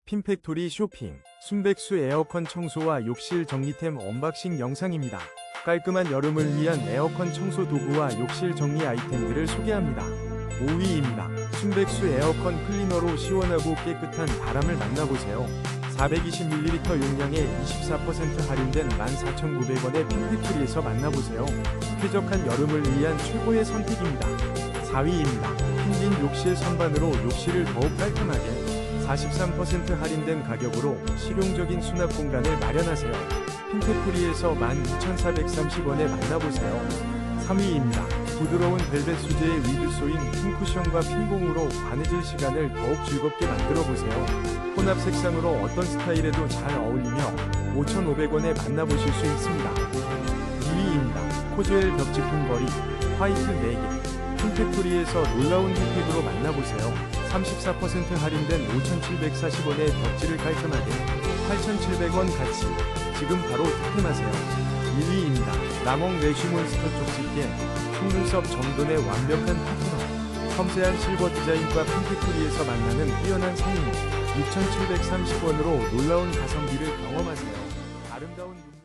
핀팩토리 쇼핑, 순백수 에어컨 청소와 욕실 정리템 언박싱 영상입니다. 깔끔한 여름을 위한 에어컨 청소 도구와 욕실 정리 아이템들을 소개합니다. 5위입니다. 순백수 에어컨 클리너로 시원하고 깨끗한 바람을 만나보세요. 420ml 용량에 24% 할인된 14,900원의 핀팩토리에서 만나보세요. 쾌적한 여름을 위한 최고의 선택입니다. 4위입니다. 핀딘 욕실 선반으로 욕실을 더욱 깔끔하게 43% 할인된 가격으로 실용적인 수납 공간을 마련하세요. 핀팩토리에서 12,430원에 만나보세요. 3위입니다. 부드러운 벨벳 소재의 위드소인 핀쿠션과 핀봉으로 바느질 시간을 더욱 즐겁게 만들어보세요. 혼합 색상으로 어떤 스타일에도 잘 어울리며 5,500원에 만나보실 수 있습니다. 2위입니다. 코즈웰 벽지품 거리 화이트 4개 핀팩토리에서 놀라운 혜택으로 만나보세요. 34% 할인된 5,740원의 벽지를 깔끔하게 8,700원 같이 지금 바로 득템하세요. 1위입니다. 라몽 레슈몬스터 쪽집게 속눈썹 정돈의 완벽한 파트너 섬세한 실버 디자인과 핀팩토리에서 만나는 뛰어난 성능 6,730원으로 놀라운 가성비를 경험하세요. 아름다운